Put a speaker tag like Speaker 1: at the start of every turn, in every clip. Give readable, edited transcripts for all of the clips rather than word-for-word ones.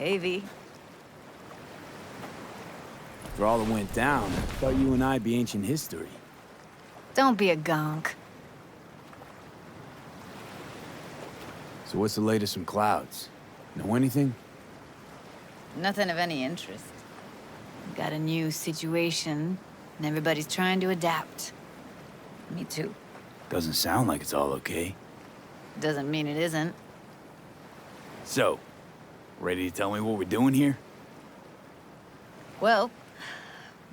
Speaker 1: Hey, V.
Speaker 2: After all that went down, I thought you and I'd be ancient history.
Speaker 1: Don't be a gonk.
Speaker 2: So what's the latest from Clouds? Know anything?
Speaker 1: Nothing of any interest. Got a new situation, and everybody's trying to adapt. Me too.
Speaker 2: Doesn't sound like it's all okay.
Speaker 1: Doesn't mean it isn't.
Speaker 2: So, ready to tell me what we're doing here?
Speaker 1: Well,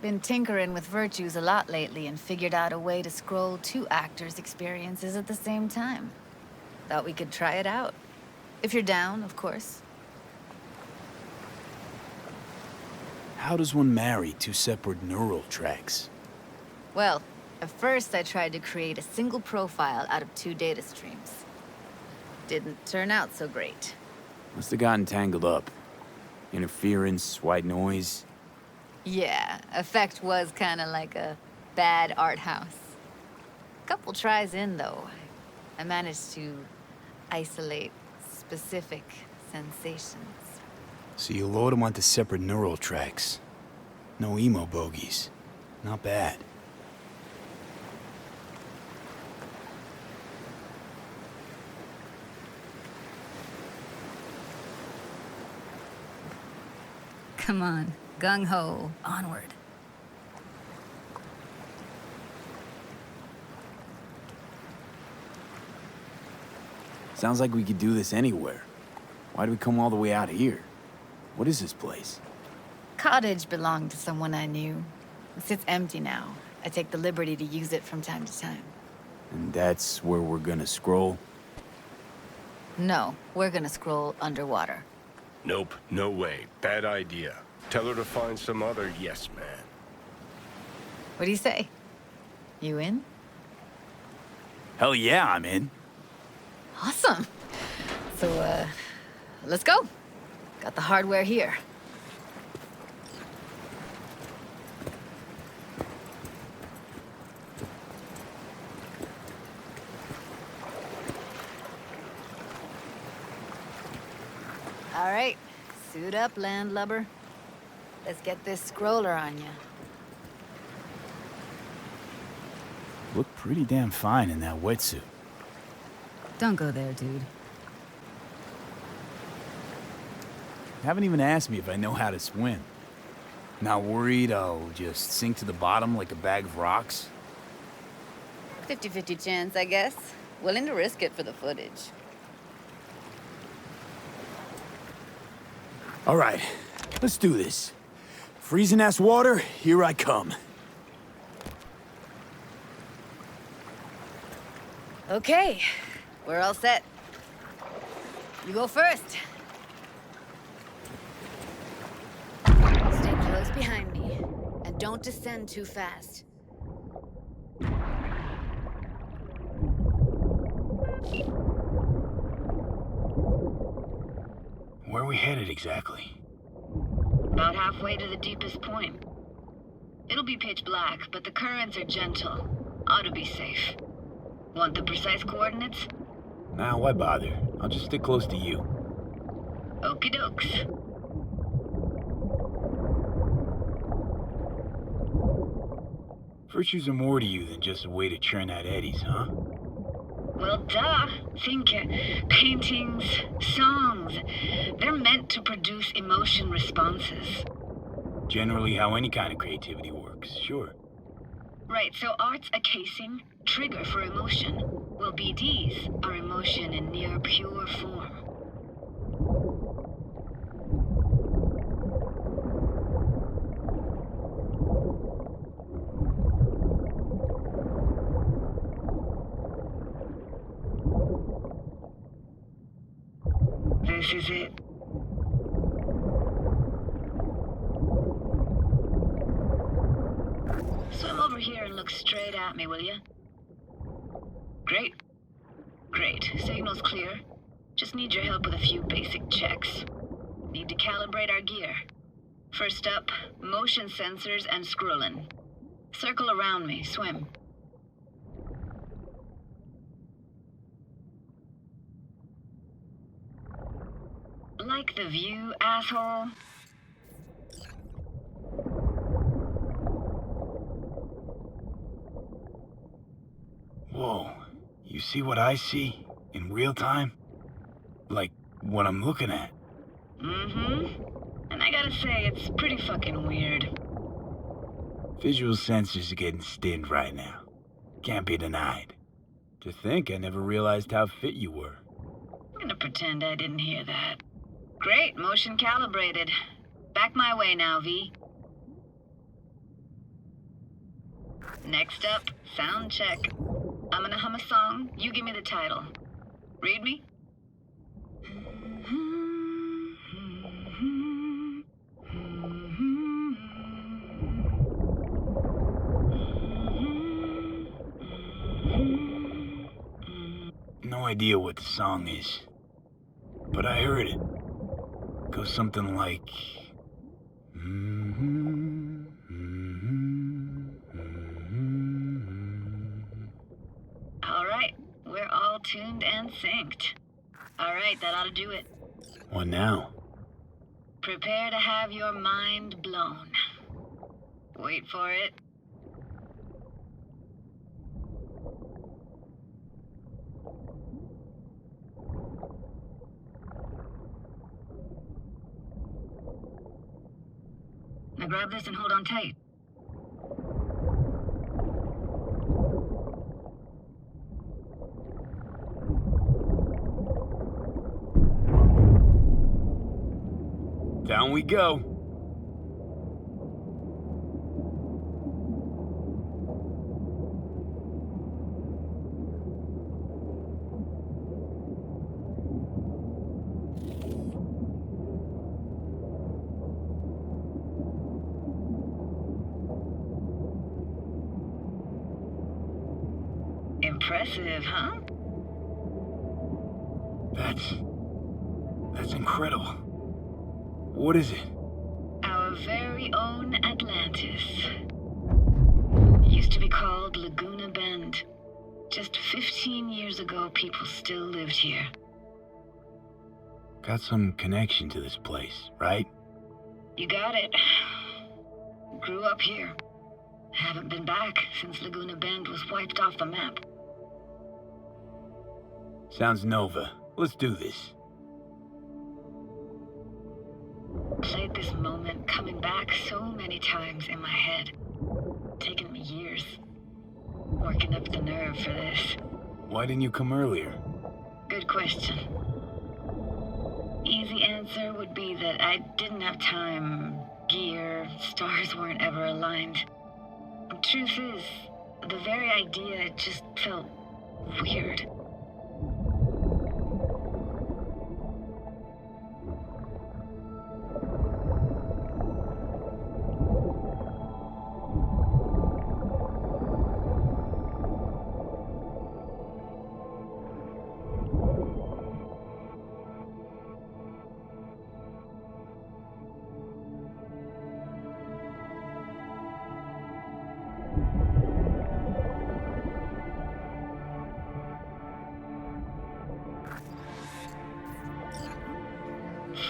Speaker 1: been tinkering with virtues a lot lately and figured out a way to scroll two actors' experiences at the same time. Thought we could try it out. If you're down, of course.
Speaker 2: How does one marry two separate neural tracks?
Speaker 1: Well, at first I tried to create a single profile out of two data streams. Didn't turn out so great.
Speaker 2: Must have gotten tangled up. Interference, white noise.
Speaker 1: Yeah, effect was kinda like a bad art house. Couple tries in, though, I managed to isolate specific sensations.
Speaker 2: So you load them onto separate neural tracks. No emo bogies. Not bad.
Speaker 1: Come on, gung-ho, onward.
Speaker 2: Sounds like we could do this anywhere. Why do we come all the way out here? What is this place?
Speaker 1: Cottage belonged to someone I knew. It sits empty now. I take the liberty to use it from time to time.
Speaker 2: And that's where we're gonna scroll?
Speaker 1: No, we're gonna scroll underwater.
Speaker 3: Nope, no way. Bad idea. Tell her to find some other yes man.
Speaker 1: What do you say? You in?
Speaker 2: Hell yeah, I'm in.
Speaker 1: Awesome. So, let's go. Got the hardware here. All right, suit up, landlubber. Let's get this scroller on ya.
Speaker 2: Look pretty damn fine in that wetsuit.
Speaker 1: Don't go there, dude.
Speaker 2: Haven't even asked me if I know how to swim. Not worried I'll just sink to the bottom like a bag of rocks?
Speaker 1: 50-50 chance, I guess. Willing to risk it for the footage.
Speaker 2: All right, let's do this. Freezing-ass water, here I come.
Speaker 1: Okay, we're all set. You go first. Stay close behind me, and don't descend too fast.
Speaker 2: Where are we headed exactly?
Speaker 4: About halfway to the deepest point. It'll be pitch black, but the currents are gentle. Ought to be safe. Want the precise coordinates?
Speaker 2: Nah, why bother? I'll just stick close to you.
Speaker 4: Okie dokes.
Speaker 2: Virtues are more to you than just a way to churn out eddies, huh?
Speaker 4: Well, duh. Think paintings, songs. They're meant to produce emotion responses.
Speaker 2: Generally how any kind of creativity works, sure.
Speaker 4: Right, so art's a casing, trigger for emotion. Well, BDs are emotion in near pure form. This is it. Swim over here and look straight at me, will you? Great. Great. Signal's clear. Just need your help with a few basic checks. Need to calibrate our gear. First up, motion sensors and scrolling. Circle around me, swim. Like Like the view, asshole?
Speaker 2: Whoa, you see what I see? In real time? Like, what I'm looking at?
Speaker 4: Mm-hmm. And I gotta say, it's pretty fucking weird.
Speaker 2: Visual sensors are getting stinned right now. Can't be denied. To think I never realized how fit you were.
Speaker 4: I'm gonna pretend I didn't hear that. Great, motion calibrated. Back my way now, V. Next up, sound check. I'm gonna hum a song, you give me the title. Read me?
Speaker 2: No idea what the song is, but I heard it. Goes something like...
Speaker 4: All right, we're all tuned and synced. All right, that ought to do it.
Speaker 2: What now?
Speaker 4: Prepare to have your mind blown. Wait for it. Now grab this and hold on tight.
Speaker 2: Down we go.
Speaker 4: Impressive, huh?
Speaker 2: That's incredible. What is it?
Speaker 4: Our very own Atlantis. Used to be called Laguna Bend. Just 15 years ago, people still lived here.
Speaker 2: Got some connection to this place, right?
Speaker 4: You got it. Grew up here. Haven't been back since Laguna Bend was wiped off the map.
Speaker 2: Sounds Nova. Let's do this.
Speaker 4: Played this moment coming back so many times in my head. Taken me years. Working up the nerve for this.
Speaker 2: Why didn't you come earlier?
Speaker 4: Good question. Easy answer would be that I didn't have time, gear, stars weren't ever aligned. Truth is, the very idea just felt weird.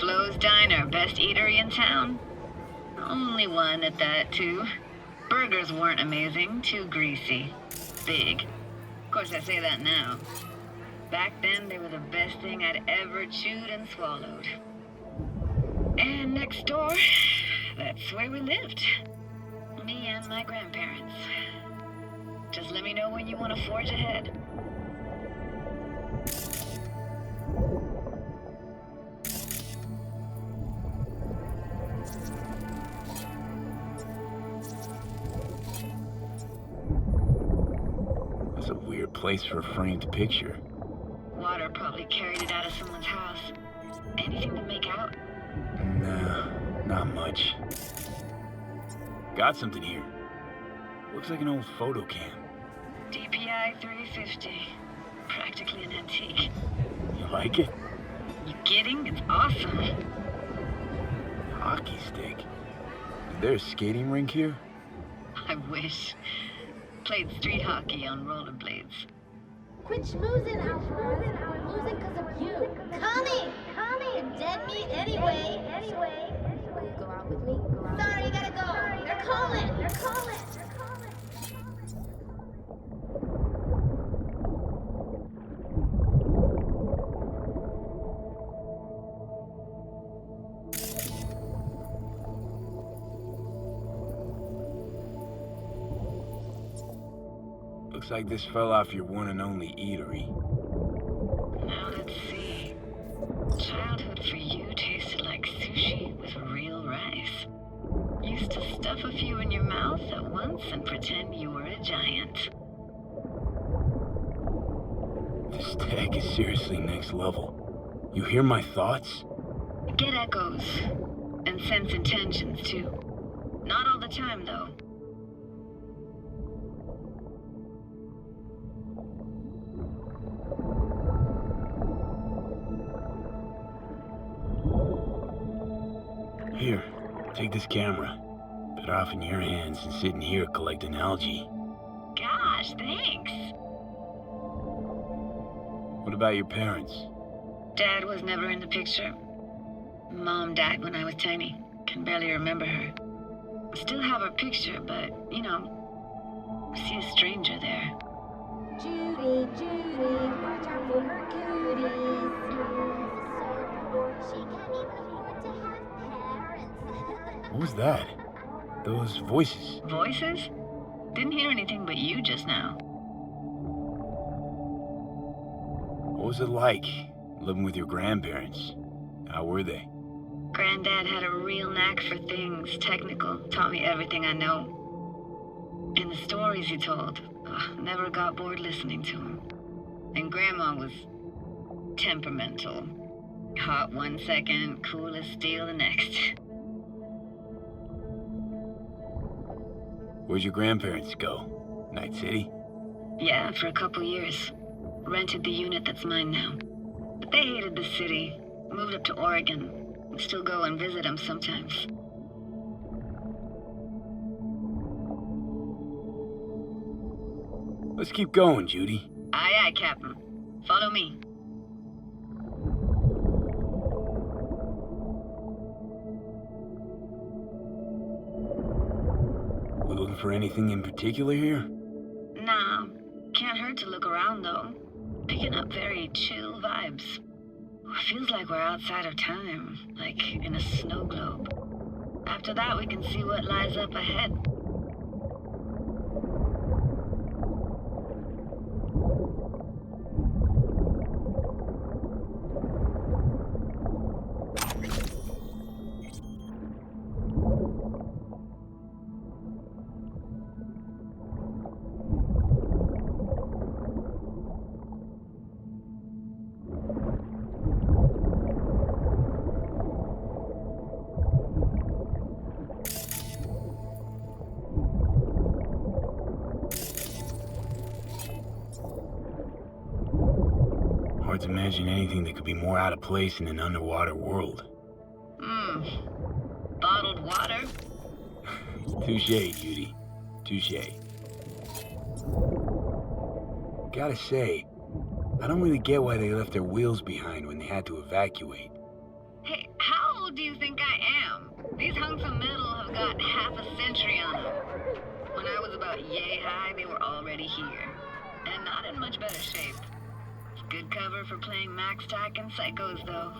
Speaker 4: Flo's Diner, best eatery in town? Only one at that, too. Burgers weren't amazing, too greasy. Big. Of course, I say that now. Back then, they were the best thing I'd ever chewed and swallowed. And next door, that's where we lived. Me and my grandparents. Just let me know when you want to forge ahead.
Speaker 2: That's a weird place for a framed picture.
Speaker 4: Water probably carried it out of someone's house. Anything to make out?
Speaker 2: Nah, not much. Got something here. Looks like an old photo cam.
Speaker 4: DPI 350. Practically an antique.
Speaker 2: You like it?
Speaker 4: You kidding? It's awesome.
Speaker 2: Hockey stick. Is there a skating rink here?
Speaker 4: I wish. Played street hockey on rollerblades.
Speaker 5: Quit schmoozing, Alfred. We're losing because of you. Connie! You're dead meat anyway. Will you go out with me? Sorry, gotta go. They're calling.
Speaker 2: Looks like this fell off your one and only eatery.
Speaker 4: Now let's see. Childhood for you tasted like sushi with real rice. Used to stuff a few in your mouth at once and pretend you were a giant.
Speaker 2: This tech is seriously next level. You hear my thoughts?
Speaker 4: Get echoes. And sense intentions, too. Not all the time, though.
Speaker 2: Here, take this camera. Better off in your hands than sitting here collecting algae.
Speaker 4: Gosh, thanks.
Speaker 2: What about your parents?
Speaker 4: Dad was never in the picture. Mom died when I was tiny. Can barely remember her. Still have her picture, but, see a stranger there.
Speaker 5: Judy, watch out for her cuties. She can't even afford to have parents.
Speaker 2: What was that? Those voices.
Speaker 4: Voices? Didn't hear anything but you just now.
Speaker 2: What was it like, living with your grandparents? How were they?
Speaker 4: Granddad had a real knack for things technical, taught me everything I know. And the stories he told, never got bored listening to him. And Grandma was temperamental. Hot one second, cool as steel the next.
Speaker 2: Where'd your grandparents go? Night City?
Speaker 4: Yeah, for a couple years. Rented the unit that's mine now. But they hated the city. Moved up to Oregon. Still go and visit them sometimes.
Speaker 2: Let's keep going, Judy.
Speaker 4: Aye, aye, Captain. Follow me.
Speaker 2: We looking for anything in particular here?
Speaker 4: Nah, can't hurt to look around though. Picking up very chill vibes. Feels like we're outside of time, like in a snow globe. After that, we can see what lies up ahead.
Speaker 2: Hard to imagine anything that could be more out of place in an underwater world.
Speaker 4: Bottled water?
Speaker 2: Touché, Judy. Touché. Gotta say, I don't really get why they left their wheels behind when they had to evacuate.
Speaker 4: Hey, how old do you think I am? These hunks of metal have got half a century on them. When I was about yay high, they were already here. And not in much better shape. Good cover for playing Max Tack and Psychos, though.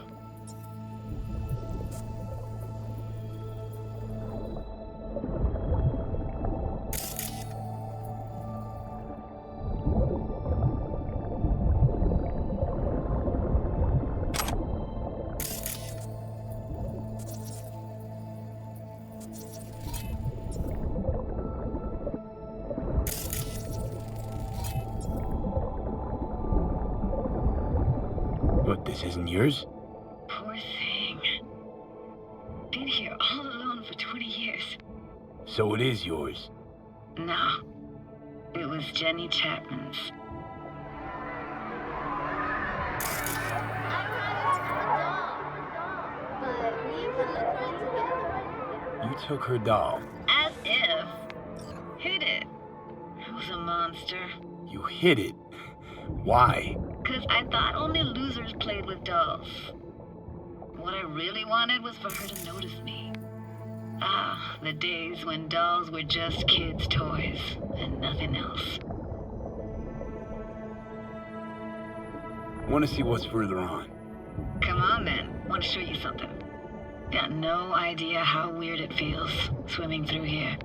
Speaker 2: What, this isn't yours?
Speaker 4: Poor thing. Been here all alone for 20 years.
Speaker 2: So it is yours.
Speaker 4: No. It was Jenny Chapman's.
Speaker 5: But we could look for it together.
Speaker 2: You took her doll.
Speaker 4: As if. Hid it. It was a monster.
Speaker 2: You hid it. Why?
Speaker 4: 'Cause I thought only losers played with dolls. What I really wanted was for her to notice me. Ah, the days when dolls were just kids' toys and nothing else.
Speaker 2: Want to see what's further on?
Speaker 4: Come on then, want to show you something. Got no idea how weird it feels swimming through here.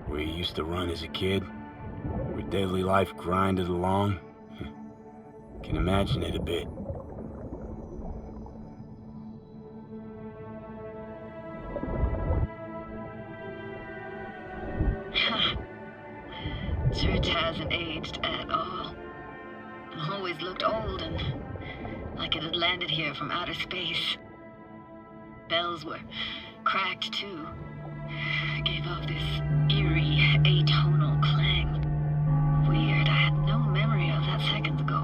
Speaker 2: Where you used to run as a kid? Where daily life grinded along? Can imagine it a bit.
Speaker 4: Church hasn't aged at all. Always looked old and like it had landed here from outer space. Bells were cracked too. Gave off this eerie, atonal clang. Weird, I had no memory of that seconds ago.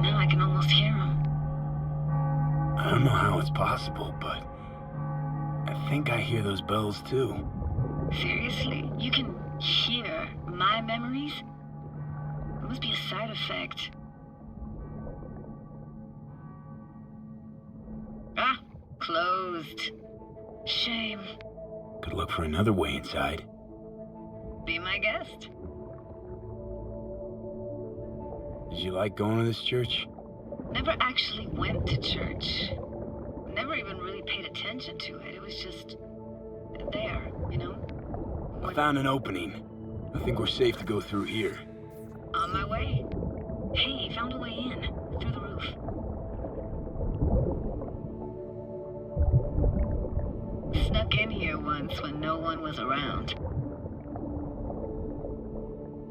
Speaker 4: Now I can almost hear them.
Speaker 2: I don't know how it's possible, but I think I hear those bells too.
Speaker 4: Seriously, you can hear my memories? It must be a side effect. Ah, closed. Shame.
Speaker 2: Could look for another way inside.
Speaker 4: Be my guest.
Speaker 2: Did you like going to this church?
Speaker 4: Never actually went to church. Never even really paid attention to it. It was just there, you know?
Speaker 2: I found an opening. I think we're safe to go through here.
Speaker 4: On my way. Hey, found a way in. Through the roof. Snuck in here once when no one was around.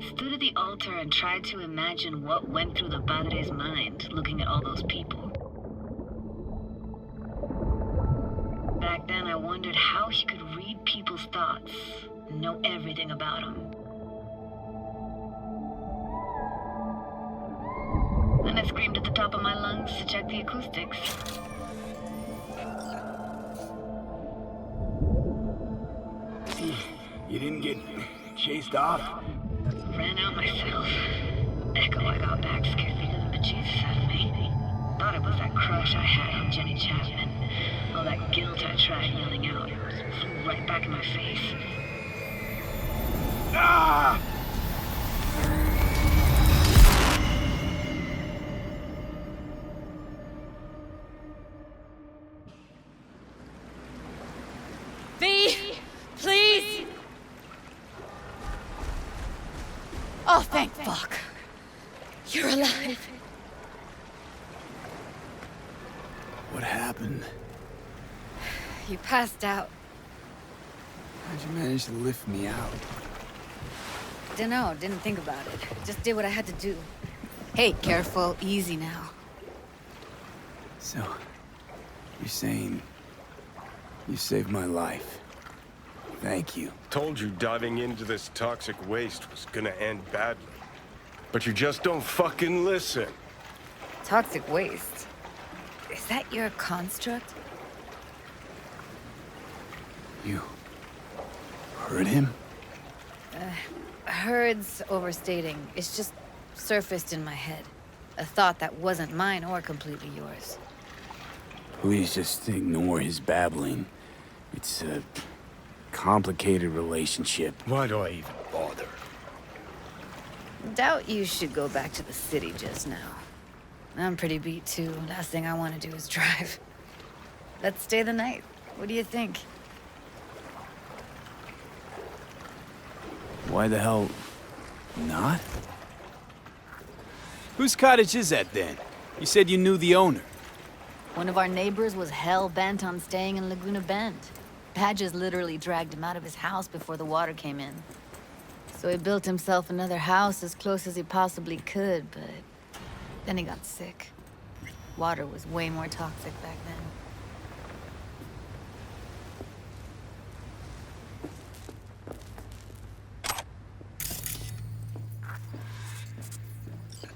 Speaker 4: Stood at the altar and tried to imagine what went through the padre's mind looking at all those people. Back then I wondered how he could read people's thoughts and know everything about them. Then I screamed at the top of my lungs to check the acoustics.
Speaker 2: You didn't get chased off?
Speaker 4: Ran out myself. Echo I got back scared the living bejesus out of me. Thought it was that crush I had on Jenny Chapman. All that guilt I tried yelling out. Flew right back in my face.
Speaker 2: Ah!
Speaker 1: V, please! Oh, thank fuck. You're alive.
Speaker 2: What happened?
Speaker 1: You passed out.
Speaker 2: How'd you manage to lift me out?
Speaker 1: Dunno, didn't think about it. Just did what I had to do. Hey, careful, easy now.
Speaker 2: So, you're saying you saved my life. Thank you.
Speaker 3: Told you diving into this toxic waste was gonna end badly. But you just don't fucking listen.
Speaker 1: Toxic waste. Is that your construct?
Speaker 2: You heard him?
Speaker 1: Heard's overstating. It's just surfaced in my head. A thought that wasn't mine or completely yours.
Speaker 2: Please just ignore his babbling. It's a complicated relationship.
Speaker 3: Why do I even bother?
Speaker 1: Doubt you should go back to the city just now. I'm pretty beat too. Last thing I want to do is drive. Let's stay the night. What do you think?
Speaker 2: Why the hell not? Whose cottage is that then? You said you knew the owner.
Speaker 1: One of our neighbors was hell-bent on staying in Laguna Bend. Badges literally dragged him out of his house before the water came in. So he built himself another house as close as he possibly could, but then he got sick. Water was way more toxic back then.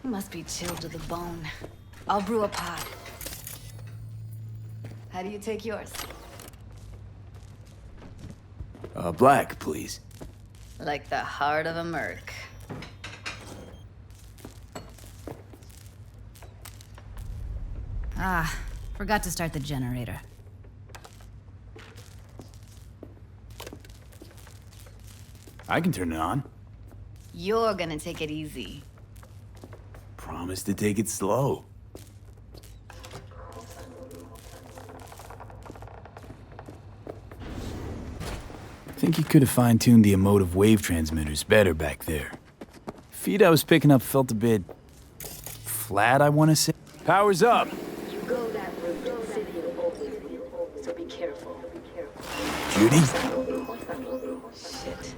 Speaker 1: You must be chilled to the bone. I'll brew a pot. How do you take yours?
Speaker 2: Black, please.
Speaker 1: Like the heart of a merc. Ah,
Speaker 6: Forgot to start the generator.
Speaker 2: I can turn it on.
Speaker 1: You're gonna take it easy.
Speaker 2: Promise to take it slow. Think you could have fine-tuned the emotive wave transmitters better back there. Feed I was picking up felt a bit flat, I want to say. Power's up.
Speaker 4: You go that route, the city will always win. So be careful.
Speaker 2: Judy?
Speaker 4: Shit.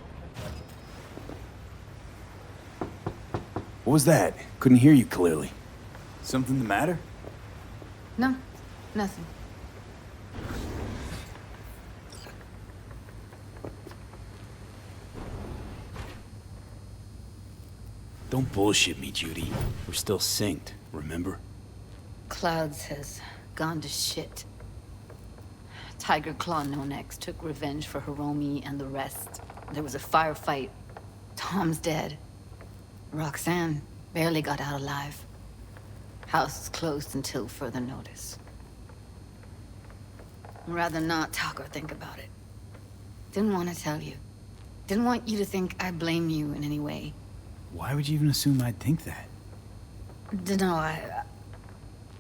Speaker 2: What was that? Couldn't hear you clearly. Something the matter?
Speaker 1: No, nothing.
Speaker 2: Don't bullshit me, Judy. We're still synced, remember?
Speaker 1: Clouds has gone to shit. Tiger Claw No Next took revenge for Hiromi and the rest. There was a firefight. Tom's dead. Roxanne barely got out alive. House is closed until further notice. I'd rather not talk or think about it. Didn't want to tell you. Didn't want you to think I blame you in any way.
Speaker 2: Why would you even assume I'd think that?
Speaker 1: Dunno,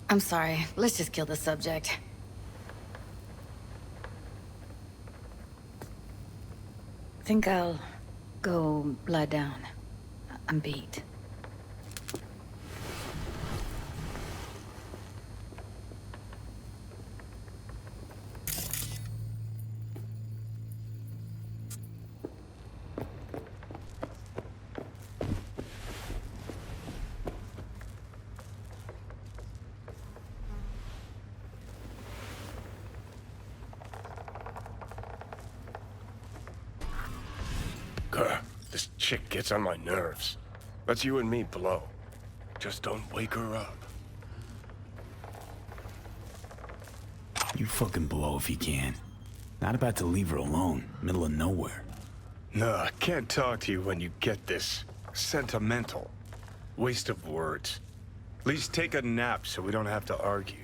Speaker 1: I'm sorry. Let's just kill the subject. Think I'll go lie down. I'm beat.
Speaker 3: This chick gets on my nerves. That's you and me below. Just don't wake her up.
Speaker 2: You fucking blow if you can. Not about to leave her alone, middle of nowhere.
Speaker 3: No, I can't talk to you when you get this sentimental. Waste of words. At least take a nap so we don't have to argue.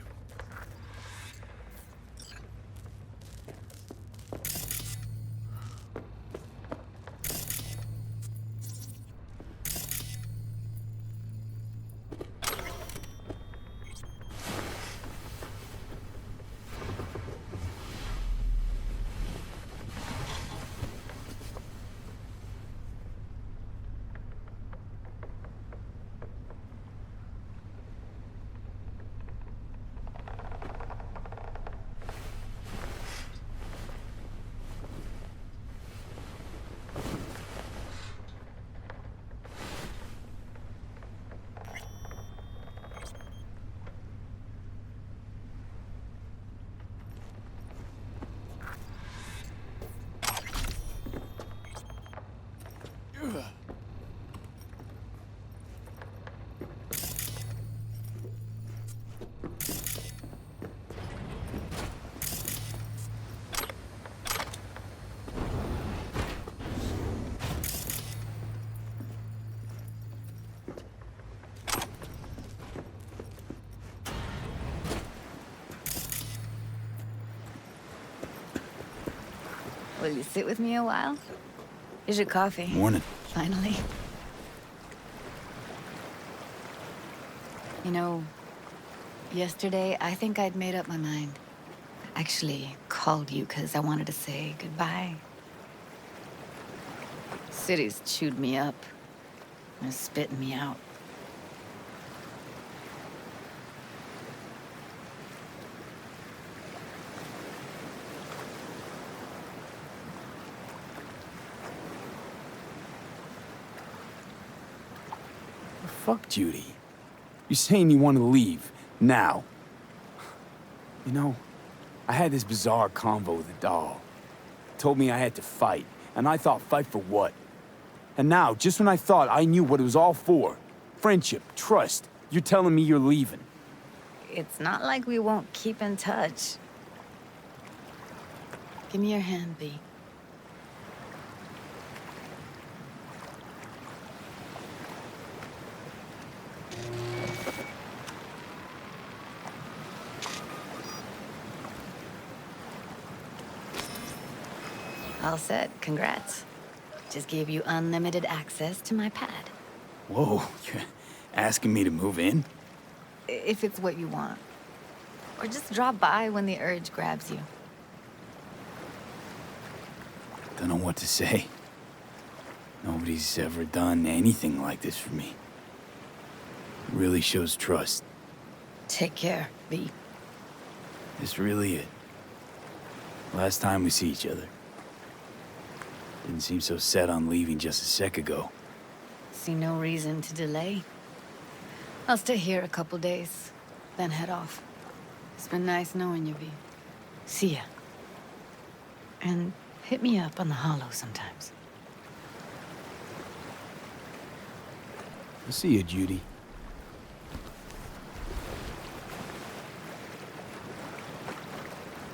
Speaker 1: Will you sit with me a while? Here's your coffee.
Speaker 2: Morning.
Speaker 1: Finally. You know, yesterday, I think I'd made up my mind. Actually, called you because I wanted to say goodbye. City's chewed me up. They're spitting me out.
Speaker 2: Fuck Judy. You're saying you want to leave, now. You know, I had this bizarre convo with the doll. Told me I had to fight, and I thought, fight for what? And now, just when I thought I knew what it was all for, friendship, trust, you're telling me you're leaving.
Speaker 1: It's not like we won't keep in touch. Give me your hand, B. All set. Congrats. Just gave you unlimited access to my pad.
Speaker 2: Whoa, you're asking me to move in?
Speaker 1: If it's what you want. Or just drop by when the urge grabs you.
Speaker 2: Don't know what to say. Nobody's ever done anything like this for me. It really shows trust.
Speaker 1: Take care, V.
Speaker 2: This really it. Last time we see each other. Didn't seem so set on leaving just a sec ago.
Speaker 1: See no reason to delay. I'll stay here a couple days, then head off. It's been nice knowing you, V. See ya. And hit me up on the holo sometimes.
Speaker 2: I'll see you, Judy.